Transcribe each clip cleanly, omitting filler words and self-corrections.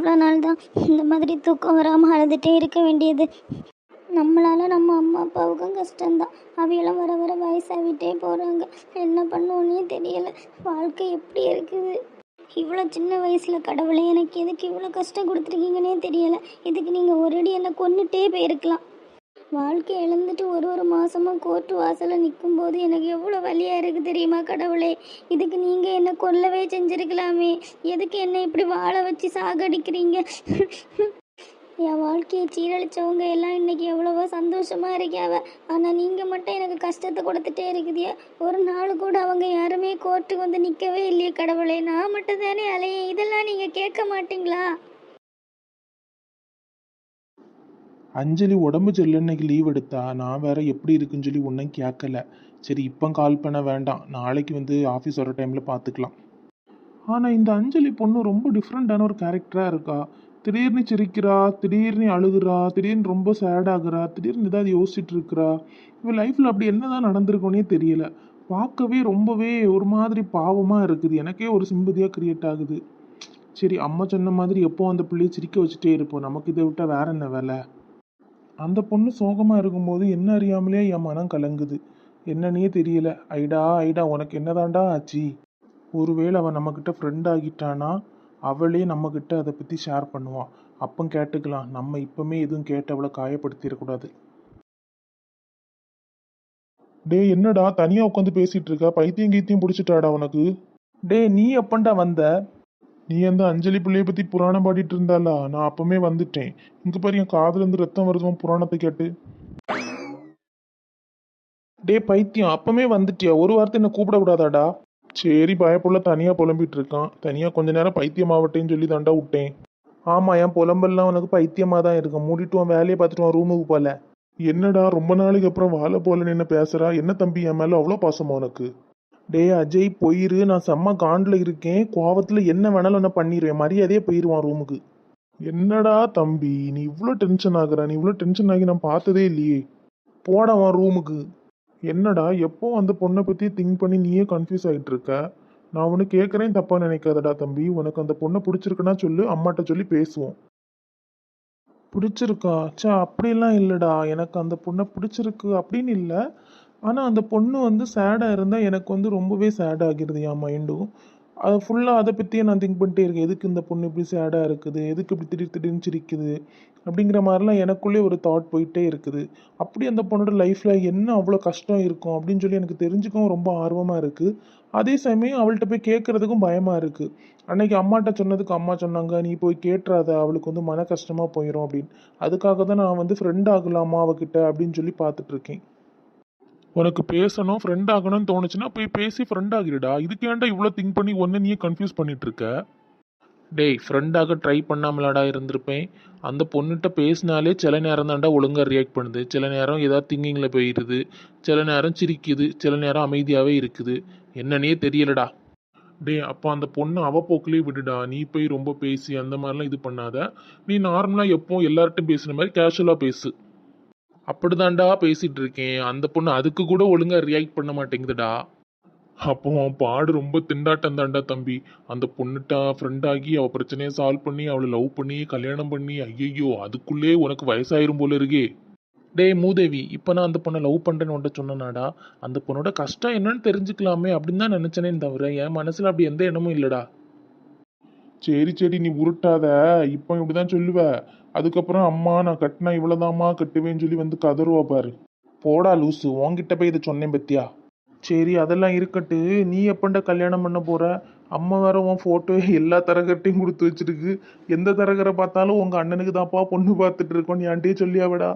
எவ்வளோ நாள் தான் இந்த மாதிரி தூக்கம் வராமல் அழுதுகிட்டே இருக்க வேண்டியது. நம்மளால் நம்ம அம்மா அப்பாவுக்கும் கஷ்டம்தான். அவையெல்லாம் வர வர வயசாகிட்டே போகிறாங்க. என்ன பண்ணுவோன்னே தெரியலை. வாழ்க்கை எப்படி இருக்குது? இவ்வளோ சின்ன வயசில் கடவுளே எனக்கு எதுக்கு இவ்வளோ கஷ்டம் கொடுத்துருக்கீங்கன்னே தெரியலை. இதுக்கு நீங்கள் ஒரேடி என்னை கொன்னுட்டே போயிருக்கலாம். வாழ்க்கை இழந்துட்டு ஒரு மாதமாக கோர்ட்டு வாசலில் நிற்கும்போது எனக்கு எவ்வளோ வலியாக இருக்குது தெரியுமா கடவுளே? இதுக்கு நீங்கள் என்னை கொல்லவே செஞ்சுருக்கலாமே. எதுக்கு என்னை இப்படி வாழ வச்சு சாகடிக்கிறீங்க? என் வாழ்க்கையை சீரழிச்சவங்க எல்லாம் இன்றைக்கி எவ்வளவோ சந்தோஷமாக இருக்காவ. ஆனால் நீங்கள் மட்டும் எனக்கு கஷ்டத்தை கொடுத்துட்டே இருக்குதியா. ஒரு நாள் கூட அவங்க யாருமே கோர்ட்டுக்கு வந்து நிற்கவே இல்லையே கடவுளே. நான் மட்டும் தானே அலையே. இதெல்லாம் நீங்கள் கேட்க மாட்டீங்களா? அஞ்சலி உடம்பு சரியில்லைன்னைக்கு லீவ் எடுத்தா. நான் வேற எப்படி இருக்குன்னு சொல்லி ஒன்றும் கேட்கல. சரி இப்போ கால் பண்ண வேண்டாம், நாளைக்கு வந்து ஆஃபீஸ் வர டைமில் பார்த்துக்கலாம். ஆனால் இந்த அஞ்சலி பொண்ணு ரொம்ப டிஃப்ரெண்ட்டான ஒரு கேரக்டராக இருக்கா. திடீர்னு சிரிக்கிறா, திடீர்னு அழுகுறா, திடீர்னு ரொம்ப சேடாகிறா, திடீர்னு ஏதாவது யோசிச்சுட்டு இருக்கிறா. இவன் லைஃப்பில் அப்படி என்னதான் நடந்திருக்கோன்னே தெரியல. பார்க்கவே ரொம்பவே ஒரு மாதிரி பாவமாக இருக்குது. எனக்கே ஒரு சிம்பதியாக க்ரியேட் ஆகுது. சரி, அம்மா சொன்ன மாதிரி எப்போ அந்த பிள்ளையை சிரிக்க வச்சுட்டே இருப்போம், நமக்கு இதை விட்டால் வேற என்ன வேலை. அந்த பொண்ணு சோகமாக இருக்கும்போது என்ன அறியாமலே என் மனம் கலங்குது. என்னன்னே தெரியல. ஐடா ஐடா, உனக்கு என்னதாண்டா ஆச்சு? ஒருவேளை அவன் நம்மக்கிட்ட ஃப்ரெண்ட் ஆகிட்டானா அவளே நம்மக்கிட்ட அதை பற்றி ஷேர் பண்ணுவான். அப்போ கேட்டுக்கலாம். நம்ம இப்போமே எதுவும் கேட்டு அவளை காயப்படுத்திடக்கூடாது. டே, என்னடா தனியாக உட்காந்து பேசிகிட்டு இருக்கா? பைத்தியம் கீத்தியம் பிடிச்சிட்டாடா உனக்கு? டே, நீ எப்பண்டா வந்த? நீ அந்த அஞ்சலி பிள்ளையை பற்றி புராணம் பாடிட்டு இருந்தாளா? நான் அப்பமே வந்துட்டேன். இங்கே பாரு, என் காதுலேருந்து ரத்தம் வருதுவான் புராணத்தை கேட்டு. டே பைத்தியம், அப்பமே வந்துட்டியா? ஒரு வார்த்தை என்ன கூப்பிடக்கூடாதாடா? சரி, பயப்புள்ள தனியாக புலம்பிட்டு இருக்கான். தனியாக கொஞ்ச நேரம் பைத்தியமாவட்டேன்னு சொல்லி தாண்டா விட்டேன். ஆமாம், என் புலம்பெல்லாம் உனக்கு பைத்தியமாக தான் இருக்கும். மூடிட்டு உன் வேலையை பார்த்துட்டு உன் ரூமுக்கு போல. என்னடா ரொம்ப நாளைக்கு அப்புறம் வாழை போல நின்று பேசுகிறா? என்ன தம்பி, என் மேலே அவ்வளோ பாசமா உனக்கு? டே அஜய், போயிரு. நான் செம்ம காண்டில் இருக்கேன். கோவத்தில் என்ன வேணாலும் என்ன பண்ணிடுவேன். மரியாதையே போயிடுவான் ரூமுக்கு. என்னடா தம்பி, நீ இவ்வளோ டென்ஷன் ஆகுற? நீ இவ்வளோ டென்ஷன் ஆகி நான் பார்த்ததே இல்லையே. போடவான் ரூமுக்கு. என்னடா எப்போ அந்த பொண்ணை பற்றி திங்க் பண்ணி நீயே கன்ஃபியூஸ் ஆகிட்டு இருக்க? நான் உனக்கு கேட்குறேன், தப்பாக நினைக்காதடா தம்பி. உனக்கு அந்த பொண்ணை பிடிச்சிருக்குன்னா சொல்லு, அம்மாட்ட சொல்லி பேசுவோம். பிடிச்சிருக்கா? சே, அப்படிலாம் இல்லைடா. எனக்கு அந்த பொண்ணை பிடிச்சிருக்கு அப்படின்னு இல்லை. ஆனால் அந்த பொண்ணு வந்து சேடாக இருந்தால் எனக்கு வந்து ரொம்பவே சேட் ஆகிடுது என் மைண்டும். அது ஃபுல்லாக அதை பற்றியே நான் திங்க் பண்ணிட்டே இருக்கேன். எதுக்கு இந்த பொண்ணு இப்படி சேடாக இருக்குது, எதுக்கு இப்படி திடீர்னு சிரிக்குது அப்படிங்கிற மாதிரிலாம் எனக்குள்ளே ஒரு தாட் போயிட்டே இருக்குது. அப்படி அந்த பொண்ணோட லைஃப்பில் என்ன அவ்வளோ கஷ்டம் இருக்கும் அப்படின்னு சொல்லி எனக்கு தெரிஞ்சுக்கவும் ரொம்ப ஆர்வமாக இருக்குது. அதே சமயம் அவள்கிட்ட போய் கேட்குறதுக்கும் பயமாக இருக்குது. அன்னைக்கு அம்மாட்ட சொன்னதுக்கு அம்மா சொன்னாங்க, நீ போய் கேட்டுறாத, அவளுக்கு வந்து மன கஷ்டமாக போயிடும் அப்படின்னு. அதுக்காக தான் நான் வந்து ஃப்ரெண்ட் ஆகலாமா அவகிட்ட அப்படின்னு சொல்லி பார்த்துட்ருக்கேன். உனக்கு பேசணும், ஃப்ரெண்ட் ஆகணும்னு தோணுச்சுன்னா போய் பேசி ஃப்ரெண்ட் ஆகிடுடா. இதுக்கு ஏன்டா இவ்வளோ திங்க் பண்ணி ஒன்று நீயே கன்ஃபியூஸ் பண்ணிட்டு இருக்க? டேய், ஃப்ரெண்டாக ட்ரை பண்ணாமலாடா இருந்திருப்பேன். அந்த பொண்ணுகிட்ட பேசினாலே சில நேரம் தாண்டா ஒழுங்காக ரியாக்ட் பண்ணுது. சில நேரம் ஏதாவது திங்கிங்கில் போயிடுது, சில நேரம் சிரிக்குது, சில நேரம் அமைதியாகவே இருக்குது. என்னன்னே தெரியலடா. டேய், அப்போ அந்த பொண்ணு போக்குலேயே விடுடா. நீ போய் ரொம்ப பேசி அந்த மாதிரிலாம் இது பண்ணாத. நீ நார்மலாக எப்போ எல்லார்ட்டும் பேசுகிற மாதிரி கேஷுவலாக பேசு. அப்படிதான்டா பேசிட்டு இருக்கேன். அந்த பொண்ணு அதுக்கு கூட ஒழுங்கா ரியாக்ட் பண்ண மாட்டேங்குதுடா. அப்போ அவன் பாடு ரொம்ப திண்டாட்டம் தான்டா தம்பி. அந்த பொண்ணுட்டா ஃப்ரெண்ட் ஆகி அவள் பிரச்சனையை சால்வ் பண்ணி அவளை லவ் பண்ணி கல்யாணம் பண்ணி, ஐயையோ அதுக்குள்ளே உனக்கு வயசாயிரும் போல இருக்கே. டேய் மூதேவி, இப்போ நான் அந்த பொண்ணை லவ் பண்ணுறேன்னு உன்ட்ட சொன்னனாடா. அந்த பொண்ணோட கஷ்டம் என்னன்னு தெரிஞ்சுக்கலாமே அப்படின்னு தான் நினச்சனேன்னு தவிர என் மனசில் அப்படி எந்த எண்ணமும் இல்லைடா. சரி சரி, நீ உருட்டாத. இப்போ இப்படிதான் சொல்லுவ. அதுக்கப்புறம் அம்மா நான் கட்டினா இவ்வளோதாம்மா கட்டுவேன்னு சொல்லி வந்து கதறுவா பாரு. போடா லூசு, உன்கிட்ட போய் இதை சொன்னேன் பத்தியா? சரி, அதெல்லாம் இருக்கட்டு. நீ எப்பண்டா கல்யாணம் பண்ண போற? அம்மா வேற உன் ஃபோட்டோ எல்லா தரகட்டையும் கொடுத்து வச்சிருக்கு. எந்த தரகரை பார்த்தாலும் உங்க அண்ணனுக்கு தான்ப்பா பொண்ணு பார்த்துட்டு இருக்கோம். என்கிட்டயே சொல்லியாவிடா.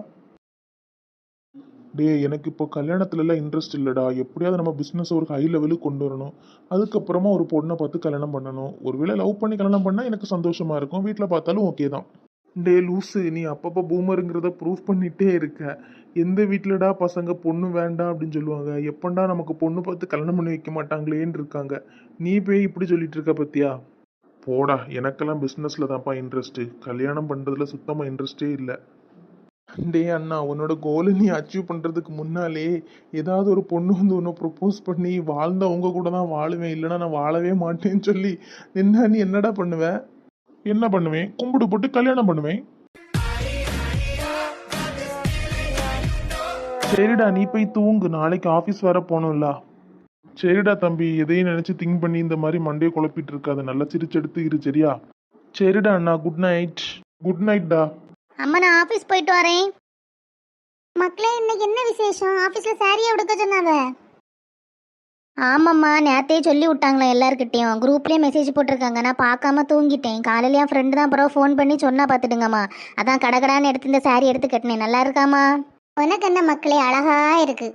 டே, எனக்கு இப்போ கல்யாணத்துலலாம் இன்ட்ரெஸ்ட் இல்லைடா. எப்படியாவது நம்ம பிஸ்னஸ் ஒரு ஹை லெவலுக்கு கொண்டு வரணும். அதுக்கப்புறமா ஒரு பொண்ணை பார்த்து கல்யாணம் பண்ணணும். ஒருவேளை லவ் பண்ணி கல்யாணம் பண்ணால் எனக்கு சந்தோஷமா இருக்கும். வீட்டில் பார்த்தாலும் ஓகே தான். டே லூஸு, நீ அப்பப்போ பூமருங்கிறத ப்ரூவ் பண்ணிகிட்டே இருக்க. எந்த வீட்டிலடா பசங்க பொண்ணு வேண்டாம் அப்படின்னு சொல்லுவாங்க? எப்பண்டா நமக்கு பொண்ணு பார்த்து கல்யாணம் பண்ணி வைக்க மாட்டாங்களேன்னு இருக்காங்க. நீ போய் இப்படி சொல்லிட்டு இருக்க பத்தியா? போடா, எனக்கெல்லாம் பிஸ்னஸில் தான்ப்பா இன்ட்ரெஸ்ட்டு. கல்யாணம் பண்ணுறதுல சுத்தமாக இன்ட்ரெஸ்டே இல்லை. டே அண்ணா, உன்னோட கோலை நீ அச்சீவ் பண்ணுறதுக்கு முன்னாலே ஏதாவது ஒரு பொண்ணு வந்து உன்னை ப்ரொப்போஸ் பண்ணி வாழ்ந்தா உங்க கூட தான் வாழுவேன், இல்லைன்னா நான் வாழவே மாட்டேன்னு சொல்லி நின்னா நீ என்னடா பண்ணுவேன்? என்ன பண்ணுவேன்? கும்பிடு போட்டு கல்யாணம் பண்ணுவேன். சரிடா, நீ போய் தூங்கு, நாளைக்கு ஆஃபீஸ் வர போகணும்ல. சரிடா தம்பி, எதையும் நினைச்சு திங்க் பண்ணி இந்த மாதிரி மண்டையை குழப்பிட்டு இருக்காது. நல்லா சிரிச்செடுத்து இரு, சரியா? சரிடா அண்ணா, குட் நைட். குட் நைட்டா. அம்மா நான் ஆஃபீஸ் போயிட்டு வரேன். மக்களே இன்னைக்கு என்ன விசேஷம்? ஆஃபீஸில் சாரியை உடுக்க சொன்னாவ. ஆமாம்மா, நேரத்தையே சொல்லி விட்டாங்களே எல்லாருக்கிட்டையும். குரூப்லேயே மெசேஜ் போட்டிருக்காங்க. நான் பார்க்காம தூங்கிட்டேன். காலையில் என் ஃப்ரெண்டு தான் அப்புறம் ஃபோன் பண்ணி சொன்னா பார்த்துடுங்கம்மா. அதான் கடகடான்னு எடுத்து இந்த சாரி எடுத்து கட்டினேன். நல்லா இருக்காம்மா? உனக்கு என்ன மக்களே, அழகா இருக்கு.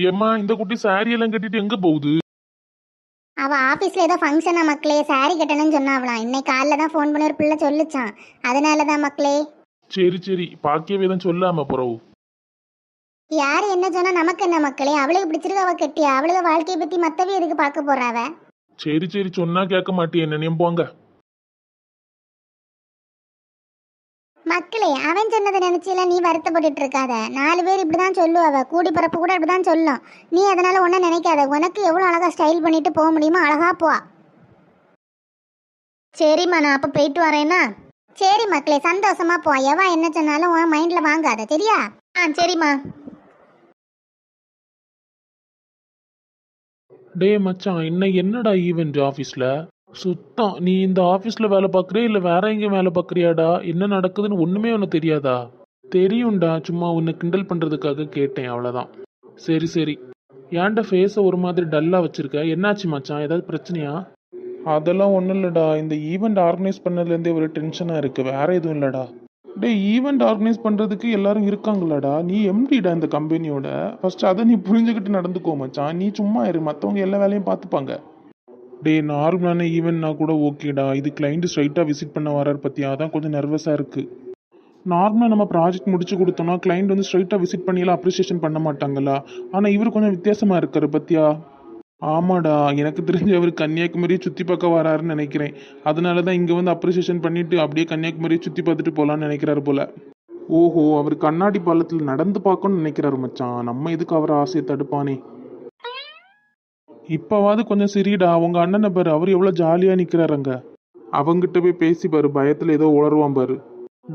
ஏம்மா, இந்த குட்டி சாரி எல்லாம் கட்டிட்டு எங்க போகுது? அவ ஆஃபீஸில் ஏதோ ஃபங்க்ஷனா மக்களே, சாரி கட்டணும்னு சொன்னாவலாம். இன்னைக்கு காலைல தான் ஃபோன் பண்ணி ஒரு பிள்ளை சொல்லிச்சான். அதனால தான் மக்களே. சரி சரி, பாக்கியவே தான் சொல்லாம போறவு. யார் என்ன சொன்னா நமக்கு என்ன மக்களே? அவளுக்கு பிடிச்சிருக்கு, அவ கட்டியா. அவளுக்கு வாழ்க்கையை பற்றி மற்றவே எதுக்கு பார்க்க போறாவ? சரி சரி, சொன்னா கேட்க மாட்டியே, என்னையும் போங்க. மக்களே, அவன் சொன்னதை நினைச்சில நீ வருத்தப்பட்டுட்டு இருக்காத. 4 பேர் இப்படிதான் சொல்லுவாவ. கூடி பிறப்பு கூட இப்படிதான் சொல்லும். நீ அதனால ஒன்றும் நினைக்காத. உனக்கு எவ்வளோ அழகா ஸ்டைல் பண்ணிட்டு போக முடியுமோ அழகா போ. சரிம்மா, நான் அப்போ போயிட்டு வரேன்னா. சரி மக்களே, சந்தோஷமா போ. எவா என்ன சொன்னாலும் உன் மைண்ட்ல வாங்காத, சரியா? சரிம்மா. டே மச்சான், இன்னைக்கு என்னடா ஈவென்ட் ஆஃபீஸில்? சுத்தம். நீ இந்த ஆஃபீஸில் வேலை பார்க்குறியா இல்லை வேற எங்கேயும் வேலை பார்க்குறியாடா? என்ன நடக்குதுன்னு ஒன்றுமே உனக்கு தெரியாதா? தெரியும்டா, சும்மா உன்னை கிண்டல் பண்ணுறதுக்காக கேட்டேன், அவ்வளோதான். சரி சரி. ஏன்டா ஃபேஸை ஒரு மாதிரி டல்லாக வச்சுருக்க? என்னாச்சு மச்சான், ஏதாவது பிரச்சனையா? அதெல்லாம் ஒன்றும் இல்லைடா, இந்த ஈவெண்ட் ஆர்கனைஸ் பண்ணதுலேருந்தே ஒரு டென்ஷனாக இருக்குது, வேற எதுவும் இல்லைடா. டே, ஈவெண்ட் ஆர்கனைஸ் பண்ணுறதுக்கு எல்லாரும் இருக்காங்களாடா? நீ எம்டிடா இந்த கம்பெனியோட. ஃபர்ஸ்ட் அதை நீ புரிஞ்சுக்கிட்டு நடந்துக்கோ மச்சான். நீ சும்மா இரு, மற்றவங்க எல்லா வேலையும் பார்த்துப்பாங்க. டே, நார்மலான ஈவெண்ட்னா கூட ஓகேடா. இது கிளைண்ட் ஸ்ட்ரைட்டாக விசிட் பண்ண வராரு பற்றியா? அதான் கொஞ்சம் நர்வஸாக இருக்குது. நார்மலாக நம்ம ப்ராஜெக்ட் முடிச்சு கொடுத்தோம்னா கிளைண்ட் வந்து ஸ்ட்ரைட்டாக விசிட் பண்ணியெல்லாம் அப்ரிசியேஷன் பண்ண மாட்டாங்களா? ஆனால் இவர் கொஞ்சம் வித்தியாசமாக இருக்காரு பற்றியா? ஆமாடா, எனக்கு தெரிஞ்சு அவர் கன்னியாகுமரியை சுற்றி பார்க்க வராருன்னு நினைக்கிறேன். அதனால தான் இங்கே வந்து அப்ரிசியேஷன் பண்ணிட்டு அப்படியே கன்னியாகுமரியை சுற்றி பார்த்துட்டு போகலான்னு நினைக்கிறாரு போல. ஓஹோ, அவர் கண்ணாடி பாலத்தில் நடந்து பார்க்கணும்னு நினைக்கிறாரு மச்சான். நம்ம எதுக்கு அவர் ஆசையை தடுப்பானே? இப்போவாது கொஞ்சம் சரிடா. உங்க அண்ணனை பாரு, அவர் எவ்வளோ ஜாலியாக நிற்கிறாருங்க. அவங்கிட்ட போய் பேசி பாரு, பயத்தில் ஏதோ உளருவான் பாரு.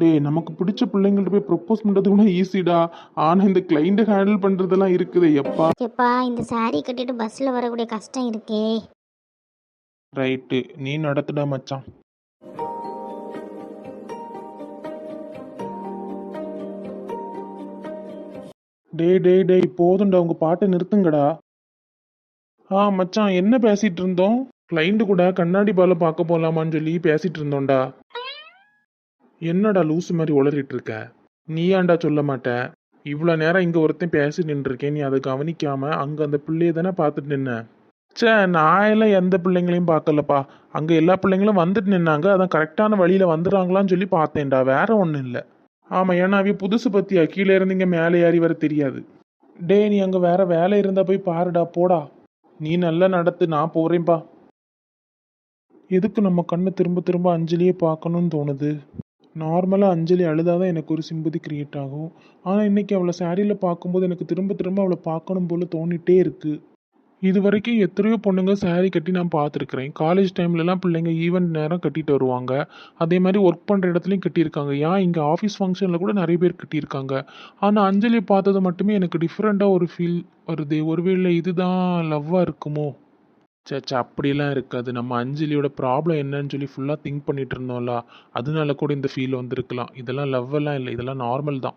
டே, நமக்கு பிடிச்ச பிள்ளைங்கள்ட்ட போய் ப்ரப்போஸ் பண்ணுறது கூட ஈஸிடா. ஆனால் இந்த கிளைண்ட்டை ஹேண்டில் பண்ணுறதெல்லாம் இருக்குது எப்பா. எப்பா, இந்த சாரி கட்டிட்டு பஸ்ஸில் வரக்கூடிய கஷ்டம் இருக்கே. ரைட்டு, நீ நடத்துடா மச்சான். டேய் போதும்டா, உங்க பாட்டை நிறுத்துங்கடா. மச்சான், என்ன பேசிட்டு இருந்தோம்? கிளைண்ட் கூட கண்ணாடி பால பார்க்க போலாமான்னு சொல்லி பேசிட்டு இருந்தோம்டா. என்னடா லூசு மாதிரி உளறிட்டு இருக்க? நீ ஏன்டா சொல்ல மாட்ட? இவ்வளோ நேரம் இங்கே ஒருத்தன் பேசி நின்றுருக்கேன், நீ அதை கவனிக்காம அங்கே அந்த பிள்ளைய தானே பார்த்துட்டு நின்ன. சே, நான் எல்லாம் எந்த பிள்ளைங்களையும் பார்க்கலப்பா. அங்கே எல்லா பிள்ளைங்களும் வந்துட்டு நின்னாங்க, அதான் கரெக்டான வழியில் வந்துடுறாங்களான்னு சொல்லி பார்த்தேன்டா, வேற ஒன்றும் இல்லை. ஆமாம், ஏன்னா அவைய புதுசு பற்றியா, கீழே இருந்து இங்கே மேலே ஏறி வர தெரியாது. டே, நீ அங்கே வேற வேலை இருந்தால் போய் பாருடா, போடா. நீ நல்லா நடத்து, நான் போகிறேன்ப்பா. எதுக்கு நம்ம கண்ணை திரும்ப திரும்ப அஞ்சலியே பார்க்கணும்னு தோணுது? நார்மலாக அஞ்சலி அழுதாதான் எனக்கு ஒரு சிம்பதி கிரியேட் ஆகும். ஆனால் இன்னைக்கு அவளை சாரியில் பார்க்கும்போது எனக்கு திரும்ப திரும்ப அவளை பார்க்கணும் போல தோணிட்டே இருக்கு. இது வரைக்கும் எத்தனையோ பொண்ணுங்க சாரீ கட்டி நான் பார்த்துருக்குறேன். காலேஜ் டைம்லலாம் பிள்ளைங்க ஈவெண்ட் நேரம் கட்டிட்டு வருவாங்க. அதே மாதிரி ஒர்க் பண்ணுற இடத்துலையும் கட்டியிருக்காங்க. ஏன் இங்கே ஆஃபீஸ் ஃபங்க்ஷனில் கூட நிறைய பேர் கட்டியிருக்காங்க. ஆனால் அஞ்சலியை பார்த்தது மட்டுமே எனக்கு டிஃப்ரெண்ட்டாக ஒரு ஃபீல் வருது. ஒருவேளை இதுதான் லவ்வாக இருக்குமோ? சேச்சா, அப்படிலாம் இருக்காது. நம்ம அஞ்சலியோட ப்ராப்ளம் என்னன்னு சொல்லி ஃபுல்லாக திங்க் பண்ணிட்டு இருந்தோம்ல, அதனால கூட இந்த ஃபீல் வந்திருக்கலாம். இதெல்லாம் லவ் எல்லாம் இல்லை, இதெல்லாம் நார்மல் தான்.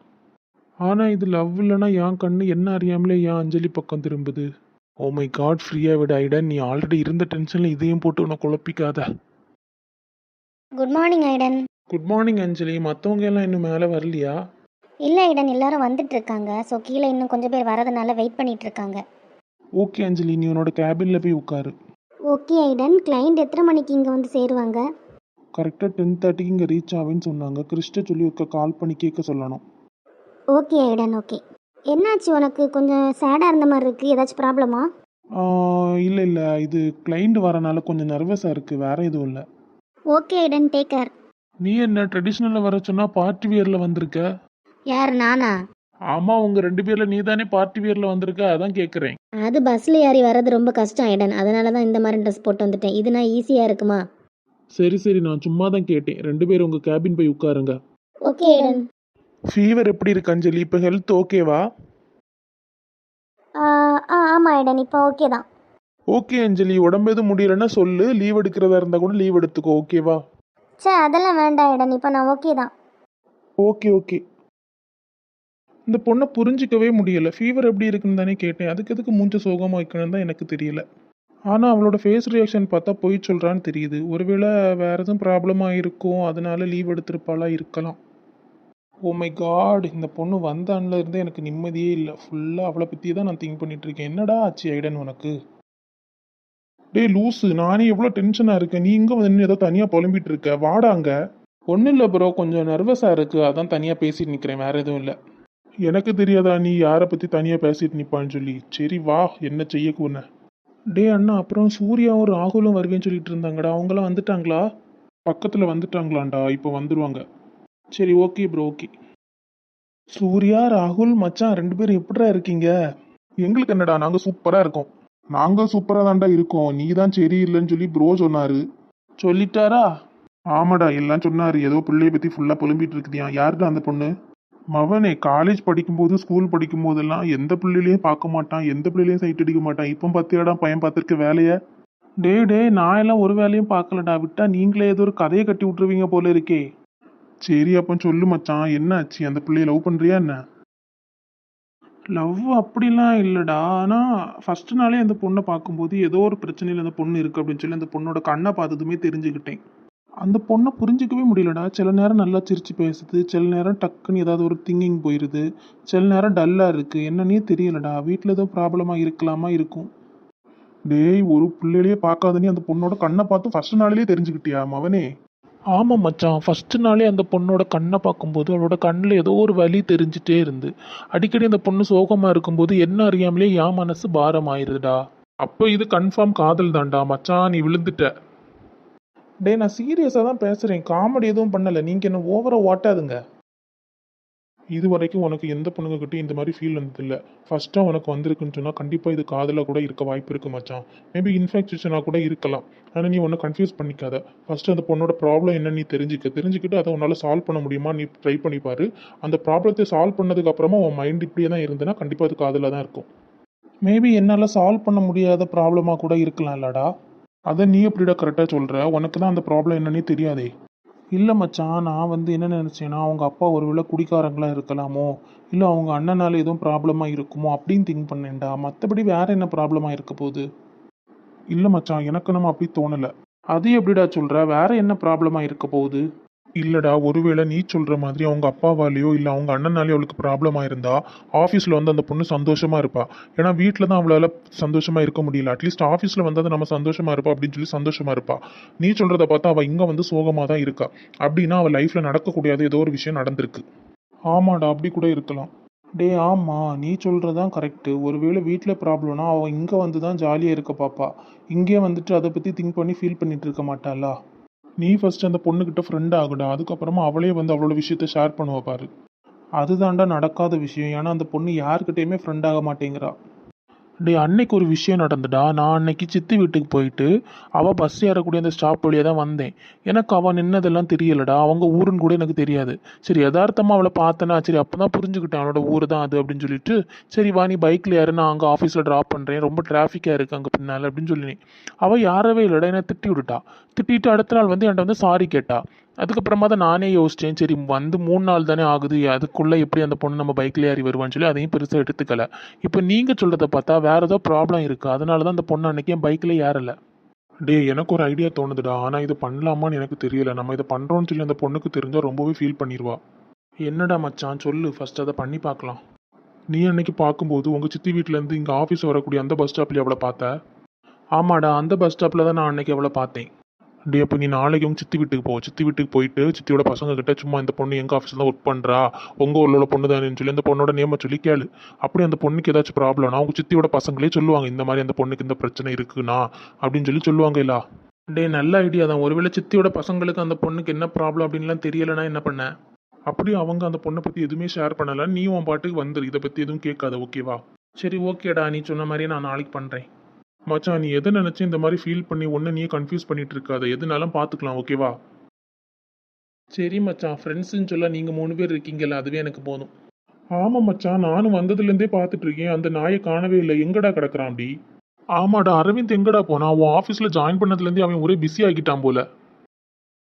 ஆனால் இது லவ் இல்லைன்னா என் கண்ணு என்ன அறியாமலே ஏன் அஞ்சலி பக்கம் திரும்புது? ஓ மை காட், ஃப்ரீயாக விட ஐடன். நீ ஆல்ரெடி இருந்த டென்ஷனில் இதையும் போட்டு உன்னை குழப்பிக்காத. Good morning Aidan. Good morning Anjali. மற்றவங்க எல்லாம் இன்னும் மேலே வரலையா? இல்லை ஐடன், எல்லாரும் வந்துட்டு இருக்காங்க. ஸோ கீழே இன்னும் கொஞ்சம் பேர் வரதுனால வெயிட் பண்ணிட்டு இருக்காங்க. ஓகே அஞ்சலி, நீ உன்னோட கேபினில் போய் உட்காரு. ஓகே ஐடன். கிளைண்ட் எத்தனை மணிக்கு இங்கே வந்து சேருவாங்க? கரெக்டாக 10:30க்கு இங்கே ரீச் ஆவேன்னு சொன்னாங்க. கிறிஸ்ட சொல்லி கால் பண்ணி கேட்க சொல்லணும். Okay Aidan, okay. என்னாச்சு, உனக்கு கொஞ்சம் சேடாக இருந்த மாதிரி இருக்குது. ஏதாச்சும் ப்ராப்ளமா? இல்லை, இது கிளைண்ட் வரனால கொஞ்சம் நர்வஸாக இருக்குது, வேற எதுவும் இல்லை. Okay Aidan, take care. நீ என்ன ட்ரெடிஷ்னலில் வர சொன்னால் பார்ட்டி வியரில் வந்திருக்க? யார், நானா? ஆமாம், உங்கள் 2 பேரில் நீ தானே பார்ட்டி வியரில் வந்திருக்க, அதான் கேட்குறேன். அது பஸ்ஸில் ஏறி வர்றது ரொம்ப கஷ்டம் ஐடன். அதனால தான் இந்த மாதிரி ட்ரெஸ் போட்டு வந்துட்டேன். இதுனா ஈஸியாக இருக்குமா? சரி சரி, நான் சும்மா தான் கேட்டேன். 2 பேரும் உங்கள் கேபின் போய் உட்காருங்க. Okay Aden. ஃபீவர் எப்படி இருக்கு அஞ்சலி? இப்போ ஹெல்த் ஓகேவா? ஆமாம் ஏடன், இப்போ ஓகே தான். ஓகே அஞ்சலி, உடம்பு எதுவும் முடியலன்னா சொல்லு, லீவ் எடுக்கிறதா இருந்தால் கூட லீவ் எடுத்துக்கோ, ஓகேவா? அதெல்லாம் வேண்டாம் ஏடன், இப்போ நான் ஓகே தான். Okay okay. இந்த பொண்ணை புரிஞ்சிக்கவே முடியல. ஃபீவர் எப்படி இருக்குன்னு தானே கேட்டேன். அதுக்கு எதுக்கு மூஞ்ச சோகமாக வைக்கணும்னு தான் எனக்கு தெரியல. ஆனால் அவளோட ஃபேஸ் ரியாக்ஷன் பார்த்தா பொய் சொல்கிறான்னு தெரியுது. ஒருவேளை வேறு எதுவும் ப்ராப்ளமாக இருக்கும், அதனால லீவ் எடுத்திருப்பாளா இருக்கலாம். ஓ மை காட், இந்த பொண்ணு வந்த அண்ணில் இருந்தே எனக்கு நிம்மதியே இல்லை. ஃபுல்லாக அவளை பற்றி தான் நான் திங்க் பண்ணிட்டு இருக்கேன். என்னடா ஆச்சு ஐடன் உனக்கு? டேய் லூஸு, நானே எவ்வளோ டென்ஷனாக இருக்கேன். நீ இங்கே வந்து ஏதோ தனியாக புலம்பிட்டு இருக்க. வாடாங்க. ஒன்றும் இல்லை ப்ரோ, கொஞ்சம் நர்வஸாக இருக்குது, அதான் தனியாக பேசிட்டு நிற்கிறேன், வேறு எதுவும் இல்லை. எனக்கு தெரியாதா நீ யாரை பற்றி தனியாக பேசிட்டு நிற்பான்னு சொல்லி? சரி வா, என்ன செய்ய கூன. டே அண்ணா, அப்புறம் சூர்யாவும் ராகுலும் வருவேன்னு சொல்லிட்டு இருந்தாங்கடா, அவங்களாம் வந்துட்டாங்களா? பக்கத்தில் வந்துட்டாங்களாண்டா, இப்போ வந்துடுவாங்க. சரி ஓகே ப்ரோ, ஓகே. சூர்யா ராகுல் மச்சான் 2 பேரும் எப்படிடா இருக்கீங்க? எங்களுக்கு என்னடா, நாங்கள் சூப்பராக இருக்கோம். நாங்கள் சூப்பராக தான்டா இருக்கோம். நீ தான் சரியில்லைன்னு சொல்லி ப்ரோ சொன்னாரு. சொல்லிட்டாரா? ஆமாடா, எல்லாம் சொன்னாரு. ஏதோ பிள்ளைய பற்றி ஃபுல்லாக புலம்பிட்டு இருக்குதியா. யாருடா அந்த பொண்ணு? மவனே, காலேஜ் படிக்கும்போது ஸ்கூல் படிக்கும் போதெல்லாம் எந்த பிள்ளையிலையும் பார்க்க மாட்டான், எந்த பிள்ளையிலையும் சைட் அடிக்க மாட்டான். இப்போ பார்த்தியாடா பையன் பார்த்துருக்க வேலையை. டே நான் எல்லாம் ஒரு வேலையும் பார்க்கலடா, விட்டா நீங்களே ஏதோ ஒரு கதையை கட்டி விட்டுருவீங்க போல இருக்கே. சரி அப்போ சொல்லு மச்சான், என்ன ஆச்சு? அந்த பிள்ளைய லவ் பண்ணுறியா என்ன? லவ் அப்படிலாம் இல்லைடா, ஆனால் ஃபஸ்ட்டு நாளே அந்த பொண்ணை பார்க்கும்போது ஏதோ ஒரு பிரச்சனையில் அந்த பொண்ணு இருக்குது அப்படின்னு சொல்லி அந்த பொண்ணோட கண்ணை பார்த்ததுமே தெரிஞ்சுக்கிட்டேன். அந்த பொண்ணை புரிஞ்சிக்கவே முடியலடா. சில நேரம் நல்லா சிரித்து பேசுது, சில நேரம் டக்குன்னு ஏதாவது ஒரு திங்கிங் போயிடுது, சில நேரம் டல்லாக இருக்குது. என்னன்னே தெரியலடா. வீட்டில் ஏதோ ப்ராப்ளமாக இருக்கலாமா இருக்கும். டேய், ஒரு பிள்ளையிலேயே பார்க்காத நீ அந்த பொண்ணோட கண்ணை பார்த்து ஃபஸ்ட் நாளிலே தெரிஞ்சுக்கிட்டியா மவனே? ஆமாம் மச்சான், ஃபஸ்ட்டு நாளே அந்த பொண்ணோட கண்ணை பார்க்கும்போது அவளோட கண்ணில் ஏதோ ஒரு வலி தெரிஞ்சிட்டே இருந்து, அடிக்கடி அந்த பொண்ணு சோகமாக இருக்கும்போது என்ன அறியாமலே என் மனசு பாரம் ஆயிருதுடா. அப்போ இது கன்ஃபார்ம் காதல் தான்டா மச்சான், நீ விழுந்துட்ட. டே நான் சீரியஸாக தான் பேசுகிறேன், காமெடி எதுவும் பண்ணலை. நீங்கள் என்ன ஓவராக ஓட்டாதுங்க. இது வரைக்கும் உனக்கு எந்த பொண்ணுங்ககிட்டையும் இந்த மாதிரி ஃபீல் வந்ததில்லை. ஃபஸ்ட்டாக உனக்கு வந்திருக்குன்னு சொன்னால் கண்டிப்பாக இது காதலாக கூட இருக்க வாய்ப்பு இருக்குது மச்சான். மேபி இன்ஃபெக்ஷனாக கூட இருக்கலாம். ஆனால் நீ ஒன்றும் கன்ஃபியூஸ் பண்ணிக்காத. ஃபஸ்ட்டு அந்த பொண்ணோட ப்ராப்ளம் என்னன்னு நீ தெரிஞ்சுக்கிட்டு அதை உன்னால் சால்வ் பண்ண முடியுமா நீ ட்ரை பண்ணிப்பாரு. அந்த ப்ராப்ளத்தை சால்வ் பண்ணதுக்கப்புறமா உன் மைண்ட் இப்படியே தான் இருந்ததுன்னா கண்டிப்பாக அது காதலாக தான் இருக்கும். மேபி என்னால் சால்வ் பண்ண முடியாத ப்ராப்ளமாக கூட இருக்கலாம் இல்லடா. அதை நீ எப்படிடா கரெக்டாக சொல்கிற? உனக்கு தான் அந்த ப்ராப்ளம் என்னன்னே தெரியாதே. இல்லை மச்சான், நான் வந்து என்ன நினச்சேன்னா அவங்க அப்பா ஒருவேளை குடிக்காரங்களாக இருக்கலாமோ, இல்லை அவங்க அண்ணனால எதுவும் ப்ராப்ளமாக இருக்குமோ அப்படின்னு திங்க் பண்ணேன்டா. மற்றபடி வேற என்ன ப்ராப்ளமாக இருக்க போகுது? இல்லை மச்சான், எனக்கு நம்ம அப்படி தோணலை. அது எப்படிடா சொல்கிற? வேற என்ன ப்ராப்ளமாக இருக்க போகுது? இல்லைடா, ஒருவேளை நீ சொல்கிற மாதிரி அவங்க அப்பாவாலேயோ இல்லை அவங்க அண்ணனாலேயோ அவளுக்கு ப்ராப்ளமாக இருந்தா ஆஃபீஸில் வந்து அந்த பொண்ணு சந்தோஷமாக இருப்பா. ஏன்னா வீட்டில் தான் அவளால் சந்தோஷமாக இருக்க முடியல. அட்லீஸ்ட் ஆஃபீஸில் வந்தால் நம்ம சந்தோஷமாக இருப்பா அப்படின்னு சொல்லி சந்தோஷமாக இருப்பா. நீ சொல்கிறத பார்த்தா அவள் இங்கே வந்து சோகமாக தான் இருக்கா. அப்படின்னா அவள் லைஃப்பில் நடக்கக்கூடாத ஏதோ ஒரு விஷயம் நடந்திருக்கு. ஆமாடா, அப்படி கூட இருக்கலாம். டே ஆமாம், நீ சொல்கிறதான் கரெக்டு. ஒருவேளை வீட்டில் ப்ராப்ளம்னா அவள் இங்கே வந்து தான் ஜாலியாக இருக்க பாப்பா. இங்கே வந்துட்டு அதை பற்றி திங்க் பண்ணி ஃபீல் பண்ணிட்டு இருக்க மாட்டாளா? நீ ஃபர்ஸ்ட் அந்த பொண்ணுக்கிட்ட ஃப்ரெண்ட் ஆகுடா, அதுக்கப்புறமா அவளே வந்து அவளோட விஷயத்த ஷேர் பண்ணுவா பாரு. அதுதான்டா நடக்காத விஷயம். ஏன்னா அந்த பொண்ணு யாருக்கிட்டையுமே ஃப்ரெண்ட் ஆக மாட்டேங்கிறா. டே அன்னைக்கு ஒரு விஷயம் நடந்துடா. நான் அன்னைக்கு சித்தி வீட்டுக்கு போயிட்டு அவள் பஸ் ஏறக்கூடிய அந்த ஸ்டாப் வழியாக தான் வந்தேன். எனக்கு அவள் நின்னதெல்லாம் தெரியலடா. அவங்க ஊருன்னு கூட எனக்கு தெரியாது. சரி யதார்த்தமாக அவளை பார்த்தேன்னா, சரி அப்போ தான் புரிஞ்சுக்கிட்டேன் அவளோட ஊர் தான் அது அப்படின்னு சொல்லிட்டு, சரி வா நீ பைக்கில் ஏறு, நான் அங்கே ஆஃபீஸில் ட்ராப் பண்ணுறேன், ரொம்ப டிராஃபிக்காக இருக்குது அங்கே பின்னால் அப்படின்னு சொல்லினேன். அவள் யாரவே இல்லைடா, என்னை திட்டி விட்டுட்டா. திட்டிட்டு அடுத்த நாள் வந்து என்கிட்ட வந்து சாரி கேட்டா. அதுக்கப்புறமா தான் நானே யோசித்தேன், சரி வந்து 3 நாள் தானே ஆகுது, அதுக்குள்ளே எப்படி அந்த பொண்ணு நம்ம பைக்கில் ஏறி வருவான்னு சொல்லி அதையும் பெருசாக எடுத்துக்கல. இப்போ நீங்கள் சொல்கிறத பார்த்தா வேறு ஏதோ ப்ராப்ளம் இருக்குது, அதனால தான் அந்த பொண்ணு அன்றைக்கி என் பைக்கில் ஏறலை. டே எனக்கு ஒரு ஐடியா தோணுதுடா, ஆனால் இது பண்ணலாமான்னு எனக்கு தெரியல. நம்ம இதை பண்ணுறோன்னு சொல்லி அந்த பொண்ணுக்கு தெரிஞ்சால் ரொம்பவே ஃபீல் பண்ணிடுவா. என்னடா மச்சான் சொல்லு, ஃபஸ்ட் அதை பண்ணி பார்க்கலாம். நீ அன்னைக்கு பார்க்கும்போது உங்கள் சித்தி வீட்டிலேருந்து இங்கே ஆஃபீஸ் வரக்கூடிய அந்த பஸ் ஸ்டாப்லேயே அவளை பார்த்த? ஆமாடா, அந்த பஸ் ஸ்டாப்பில் தான் நான் அன்னைக்கு அவளை பார்த்தேன். டே அப்போ நீ நாளைக்கு உங்கள் சித்தி வீட்டுக்கு போ. சித்தி வீட்டுக்கு போயிட்டு சித்தியோட பசங்க கிட்ட சும்மா இந்த பொண்ணு எங்கள் ஆஃபீஸில் தான் ஒர்க் பண்ணுறா, உங்கள் ஊரில் உள்ள பொண்ணு தானேன்னு சொல்லி அந்த பொண்ணோட நேமை சொல்லி கேளு. அப்படி அந்த பொண்ணுக்கு ஏதாச்சும் ப்ராப்ளம்னா அவங்க சித்தியோட பசங்களே சொல்லுவாங்க, இந்த மாதிரி அந்த பொண்ணுக்கு இந்த பிரச்சனை இருக்குண்ணா அப்படின்னு சொல்லி சொல்லுவாங்க இல்லா. டே நல்ல ஐடியா தான். ஒருவேளை சித்தியோட பசங்களுக்கு அந்த பொண்ணுக்கு என்ன ப்ராப்ளம் அப்படின்லாம் தெரியலைன்னா என்ன பண்ண? அப்படி அவங்க அந்த பொண்ணை பற்றி எதுவுமே ஷேர் பண்ணலை, நீ உன் பாட்டுக்கு வந்துரு, இதை பற்றி எதுவும் கேட்காத, ஓகேவா? சரி ஓகேடா, நீ சொன்ன மாதிரியே நான் நாளைக்கு பண்ணுறேன். மச்சான் நீ எதை நினச்சி இந்த மாதிரி ஃபீல் பண்ணி ஒன்று நீயே கன்ஃபியூஸ் பண்ணிட்டு இருக்காத, எதுனாலும் பார்த்துக்கலாம் ஓகேவா? சரி மச்சான், ஃப்ரெண்ட்ஸுன்னு சொல்ல நீங்கள் 3 பேர் இருக்கீங்கல்ல, அதுவே எனக்கு போதும். ஆமாம் மச்சான், நானும் வந்ததுலேருந்தே பார்த்துட்டு இருக்கேன், அந்த நாயை காணவே இல்லை, எங்கடா கிடக்குறான் அப்படி? ஆமாடா, அரவிந்த் எங்கடா போனா? உன் ஆஃபீஸில் ஜாயின் பண்ணதுலேருந்தே அவன் ஒரே பிஸி ஆகிட்டான் போல.